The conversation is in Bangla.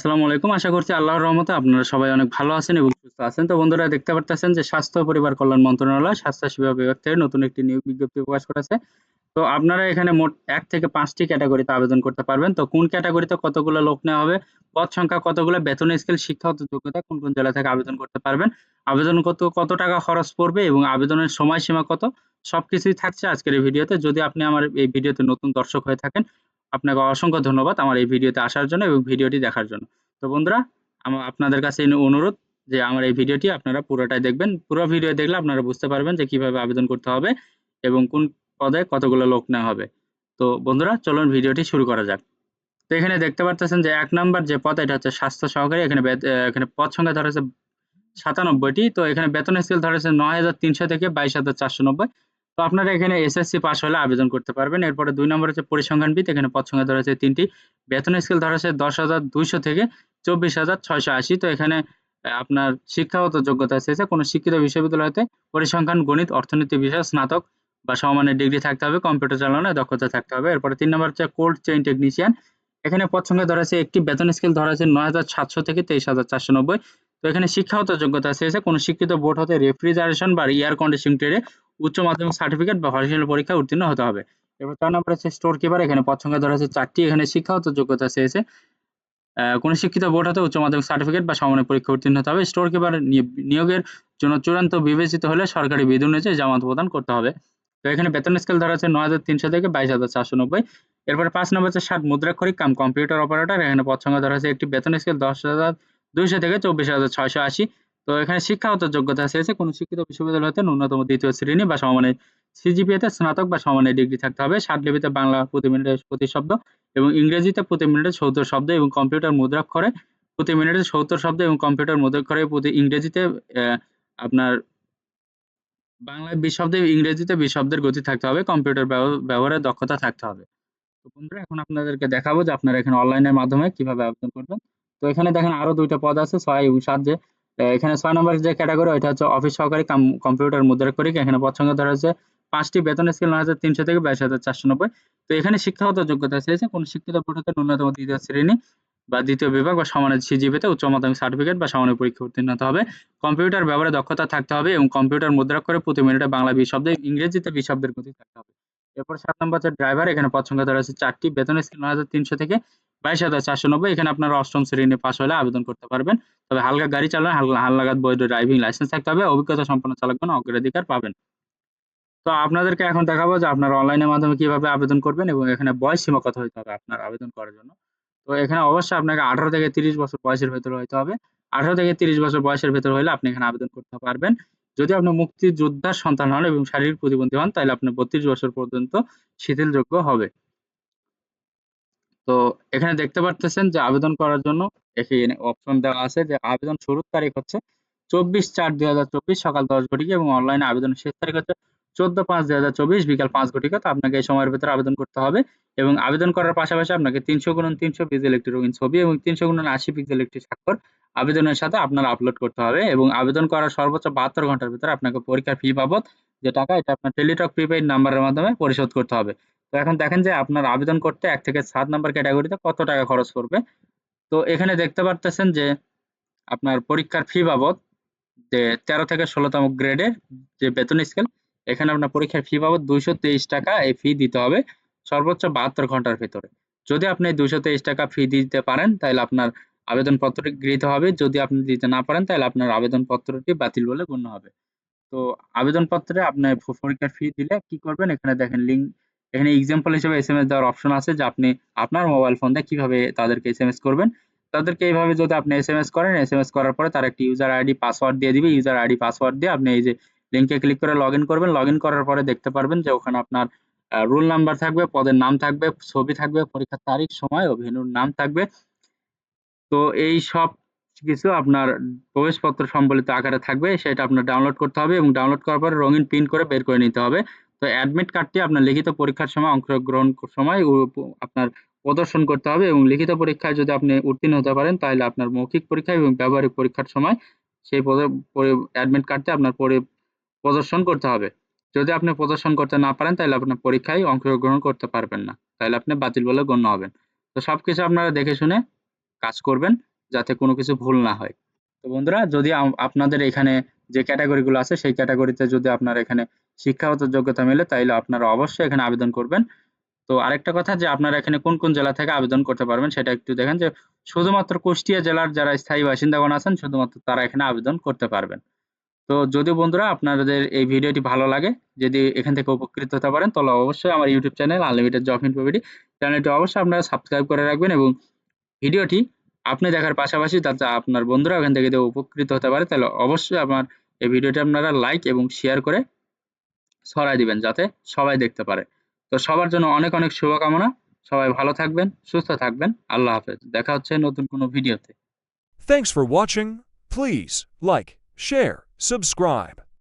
আসসালামু আলাইকুম। আশা করছি আল্লাহর রহমতে আপনারা সবাই অনেক ভালো আছেন এবং সুস্থ আছেন। তো বন্ধুরা দেখতে পারতেছেন যে স্বাস্থ্য ও পরিবার কল্যাণ মন্ত্রণালয় স্বাস্থ্যসেবা বিভাগ থেকে নতুন একটি নিয়োগ বিজ্ঞপ্তি প্রকাশ করেছে। তো আপনারা এখানে মোট ১ থেকে ৫ টি ক্যাটেগরিতে আবেদন করতে পারবেন। তো কোন ক্যাটেগরিতে কতগুলো লোক নেওয়া হবে, পদ সংখ্যা কতগুলো, বেতন স্কেল, শিক্ষাগত যোগ্যতা, কোন জেলা থেকে আবেদন করতে পারবেন, আবেদন করতে কত টাকা খরচ পড়বে এবং আবেদনের সময়সীমা কত, সবকিছুই থাকছে আজকের এই ভিডিওতে। যদি আপনি আমার এই ভিডিওতে নতুন দর্শক হয়ে থাকেন, আপনাকে অসংখ্য ধন্যবাদ আমার এই ভিডিওতে আসার জন্য এবং ভিডিওটি দেখার জন্য। তো বন্ধুরা, আপনাদের কাছে অনুরোধ যে আমার এই ভিডিওটি আপনারা পুরোটাই দেখবেন। পুরো ভিডিও দেখলে আপনারা বুঝতে পারবেন যে কিভাবে আবেদন করতে হবে এবং কোন পদে কতগুলো লোক নেওয়া হবে। তো বন্ধুরা, চলুন ভিডিওটি শুরু করা যাক। তো এখানে দেখতে পারতেছেন যে ১ নাম্বার যে পদ, এটা হচ্ছে স্বাস্থ্য সহকারী। এখানে পদ সংখ্যা ধরা হয়েছে ৯৭ টি। তো এখানে বেতন স্কেল ধরা হয়েছে ৯,৩০০ থেকে ২২,৪৯০। তো আপনারা এখানে এসএসসি পাস হলে আবেদন করতে পারবেন। এরপরে ২ নম্বর হচ্ছে পরিসংখ্যানবিদ। এখানে পদ সংখ্যা ধরা হয়েছে ৩ টি। বেতন স্কেল ধরা হয়েছে ১০,২০০ থেকে ২৪,৬৮০। তো এখানে আপনার শিক্ষাগত যোগ্যতা চেয়েছে কোনো শিক্ষিত বিশ্ববিদ্যালয় হতে পরিসংখ্যান, গণিত, অর্থনীতি বিষয়ে স্নাতক বা সমমানের ডিগ্রি থাকতে হবে, কম্পিউটার চালানোয় দক্ষতা থাকতে হবে। এরপরে ৩ নম্বর হচ্ছে কোল্ড চেইন টেকনিশিয়ান। এখানে পদ সংখ্যা ধরা হয়েছে ১ টি। বেতন স্কেল ধরা হয়েছে ৯,৭০০ থেকে ২৩,৪৯০। তো এখানে শিক্ষাগত যোগ্যতা চেয়েছে কোনো শিক্ষিত বোর্ড হতে রেফ্রিজারেশন বা এয়ার কন্ডিশনিং ট্রেডে উচ্চ মাধ্যমিক সার্টিফিকেট বা হরিজনাল পরীক্ষায় উত্তীর্ণ হতে হবে। এরপর ৪ নম্বর হচ্ছে স্টোর কিপার। এখানে পদ সংখ্যা ধরা হয়েছে ৪ টি। এখানে শিক্ষাগত যোগ্যতা চেয়েছে কোনো শিক্ষিত বোর্ড হতে উচ্চ মাধ্যমিক সার্টিফিকেট বা সমমানের পরীক্ষায় উত্তীর্ণ হতে হবে। স্টোর কিপার নিয়োগের জন্য চূড়ান্ত বিবেচিত হলে সরকারি বিধি অনুযায়ী জামানত প্রদান করতে হবে। তো এখানে বেতন স্কেল ধরা হচ্ছে ৯,৩০০ থেকে ২২,৪৯০। এরপরে ৫ নম্বর হচ্ছে মুদ্রাক্ষরিক কাম কম্পিউটার অপারেটর। এখানে পদ সংখ্যা ধরা হয়েছে ১ টি। বেতন স্কেল ১০,২০০ থেকে ২৪,৬৮০। তো এখানে শিক্ষাগত যোগ্যতা চেয়েছে কোনো শিক্ষিত বিশ্ববিদ্যালয় হতে ন্যূনতম ২য় শ্রেণী বা সমমানের সিজিপিএ তে স্নাতক বা সমমানের ডিগ্রি থাকতে হবে। লিপিতে বাংলা প্রতি মিনিটে ২৫ শব্দ এবং ইংরেজিতে প্রতি মিনিটে ৭০ শব্দ এবং কম্পিউটার মুদ্রাক্ষরে প্রতি মিনিটে ৭০ শব্দ এবং কম্পিউটার মুদ্রাক্ষরে প্রতি ইংরেজিতে আপনার বাংলায় ২০ শব্দ, ইংরেজিতে ২০ শব্দের গতি থাকতে হবে। কম্পিউটার ব্যবহারের দক্ষতা থাকতে হবে। তো বন্ধুরা, এখন আপনাদেরকে দেখাবো যে আপনারা এখানে অনলাইনের মাধ্যমে কিভাবে আবেদন করবেন। তো এখানে দেখেন আরো ২ টা পদ আছে ৬ এবং ৭ যে এখানে ৬ নম্বরের যে ক্যাটেগরি ওইটা হচ্ছে অফিস সহকারী কাম কম্পিউটার মুদ্রাক্ষরিক। এখানে পদ সংখ্যা ধরা হয়েছে ৫ টি। বেতন স্কেল ৯,৩০০ থেকে ২২,৪৯০। তো এখানে শিক্ষাগত যোগ্যতা চেয়েছে কোনো শিক্ষিত বোর্ড হতে ন্যূনতম ৩য় শ্রেণী বা ২য় বিভাগ বা সমানের সিজিপিএতে উচ্চ মাধ্যমিক সার্টিফিকেট বা সমানের পরীক্ষায় উত্তীর্ণ হতে হবে। কম্পিউটার ব্যবহারে দক্ষতা থাকতে হবে এবং কম্পিউটার মুদ্রাক্ষরে প্রতি মিনিটে বাংলা ২০ শব্দ, ইংরেজিতে ২০ শব্দের গতি থাকতে হবে। এরপর ৭ নম্বর হচ্ছে ড্রাইভার। এখানে পদ সংখ্যা ধরা হয়েছে ৪ টি। বেতন স্কেল ৯,৩০০ থেকে ২২,৪৯০। এখানে আপনারা ৮ম শ্রেণী পাস হলে আবেদন করতে পারবেন। তবে হালকা গাড়ি চালানো, হালনাগাদ বৈধ ড্রাইভিং লাইসেন্স থাকতে হবে। অভিজ্ঞতা সম্পন্ন চালকগণ অগ্রাধিকার পাবেন। তো আপনাদেরকে এখন দেখাবো যে আপনারা অনলাইনের মাধ্যমে কিভাবে আবেদন করবেন এবং এখানে বয়স সীমা কত হইতে হবে আপনার আবেদন করার জন্য। তো এখানে অবশ্যই আপনাকে ১৮ থেকে ৩০ বছর বয়সের ভেতরে হইতে হবে। ১৮ থেকে ৩০ বছর বয়সের ভেতরে হলে আপনি এখানে আবেদন করতে পারবেন। যদি আপনি মুক্তিযোদ্ধার সন্তান হন এবং শারীরিক প্রতিবন্ধী হন তাহলে আপনি ৩২ বছর পর্যন্ত শিথিলযোগ্য হবে। তো এখানে দেখতে পারতেছেন যে আবেদন করার জন্য এখানে অপশন দেওয়া আছে যে আবেদন শুরুর তারিখ হচ্ছে ২৪/৪/২০২৪ সকাল ১০ ঘটিকা এবং অনলাইনে আবেদনের শেষ তারিখ হচ্ছে ১৪/৫/২০২৪ বিকাল ৫ ঘটিকা। তো আপনাকে এই সময়ের ভেতরে আবেদন করতে হবে এবং আবেদন করার পাশাপাশি আপনাকে ৩০০x৩০০ পিক্সেল একটি রঙিন ছবি এবং ৩০০x৮০ পিক্সেল একটি স্বাক্ষর আবেদনের সাথে আপনার আপলোড করতে হবে এবং আবেদন করার সর্বোচ্চ ৭২ ঘন্টার ভিতরে আপনাকে পরীক্ষার ফি বাবদ যে টাকা এটা আপনার টেলিটক প্রিপেইড নাম্বারের মাধ্যমে পরিশোধ করতে হবে। তো এখন দেখেন যে আপনার আবেদন করতে ১ থেকে ৭ নাম্বার ক্যাটেগরিতে কত টাকা খরচ পড়বে। তো এখানে দেখতে পারতেছেন যে আপনার পরীক্ষার ফি বাবদ যে ১৩ থেকে ১৬ তম গ্রেডের যে বেতন স্কেল, এখানে আপনার পরীক্ষার ফি বাবদ ৳২২৩ এই ফি দিতে হবে সর্বোচ্চ ৭২ ঘন্টার ভেতরে। যদি আপনি ৳২২৩ ফি দিতে পারেন তাহলে আপনার আবেদনপত্রটি গৃহীত হবে। যদি আপনি দিতে না পারেন তাহলে আপনার আবেদনপত্রটি বাতিল বলে গণ্য হবে। তো আবেদনপত্রে আপনার পরীক্ষার ফি দিলে কি করবেন, এখানে দেখেন লিঙ্ক, এখানে এক্সাম্পল হিসেবে এসএমএস দেওয়ার অপশন আছে যে আপনি আপনার মোবাইল ফোন দিয়ে কিভাবে তাদেরকে এসএমএস করবেন। তাদেরকে এইভাবে যদি আপনি এসএমএস করেন, এসএমএস করার পরে তারা একটি ইউজার আইডি পাসওয়ার্ড দিয়ে দিবে। ইউজার আইডি পাসওয়ার্ড দিয়ে আপনি এই যে লিংকে ক্লিক করে লগইন করবেন। লগইন করার পরে দেখতে পারবেন যে ওখানে আপনার রোল নাম্বার থাকবে, পদের নাম থাকবে, ছবি থাকবে, পরীক্ষার তারিখ, সময় ও ভেন্যুর নাম থাকবে। তো এই সব কিছু আপনার প্রবেশপত্র সম্বলিত আকারে থাকবে, সেটা আপনার ডাউনলোড করতে হবে এবং ডাউনলোড করার পরে রঙিন প্রিন্ট করে বের করে নিতে হবে। তো অ্যাডমিট কার্ডটি আপনার লিখিত পরীক্ষার সময় অংশগ্রহণ সময় আপনার প্রদর্শন করতে হবে এবং লিখিত পরীক্ষায় যদি আপনি উত্তীর্ণ হতে পারেন তাহলে আপনার মৌখিক পরীক্ষা এবং ব্যবহারিক পরীক্ষার সময় সেই অ্যাডমিট কার্ডটি আপনার প্রদর্শন করতে হবে। যদি আপনি প্রদর্শন করতে না পারেন তাহলে আপনার পরীক্ষায় অংশগ্রহণ করতে পারবেন না। তাহলে আপনি বাতিল বলে গণ্য হবেন। তো সবকিছু আপনারা দেখে শুনে কাজ করবেন যাতে কোনো কিছু ভুল না হয়। তো বন্ধুরা, যদি আপনাদের এখানে যে ক্যাটেগরিগুলো আছে সেই ক্যাটেগরিতে যদি আপনার এখানে শিক্ষাগত যোগ্যতা মেলে, তাইলে আপনারা অবশ্যই এখানে আবেদন করবেন। তো আরেকটা কথা, যে আপনারা এখানে কোন, কোন জেলা থেকে আবেদন করতে পারবেন সেটা একটু দেখেন, যে শুধুমাত্র কুষ্টিয়া জেলার যারা স্থায়ী বাসিন্দাগণ আছেন শুধুমাত্র তারা এখানে আবেদন করতে পারবেন। তো যদি বন্ধুরা আপনাদের এই ভিডিওটি ভালো লাগে, যদি এখান থেকে উপকৃত হতে পারেন, তাহলে অবশ্যই আমার YouTube channel unlimited job info BD চ্যানেলটি অবশ্যই আপনারা সাবস্ক্রাইব করে রাখবেন, এবং ভিডিওটি আপনি দেখার পাশাপাশি যাতে আপনার বন্ধুরা এখান থেকে যদি উপকৃত হতে পারে, তাহলে অবশ্যই আমার এই ভিডিওটি আপনারা লাইক এবং শেয়ার করে ছড়ায় দিবেন যাতে সবাই দেখতে পারে। তো সবার জন্য অনেক, অনেক শুভকামনা। সবাই ভালো থাকবেন, সুস্থ থাকবেন। আল্লাহ হাফেজ। দেখা হচ্ছে নতুন কোনো ভিডিওতে। Thanks for watching. Please like, share, subscribe.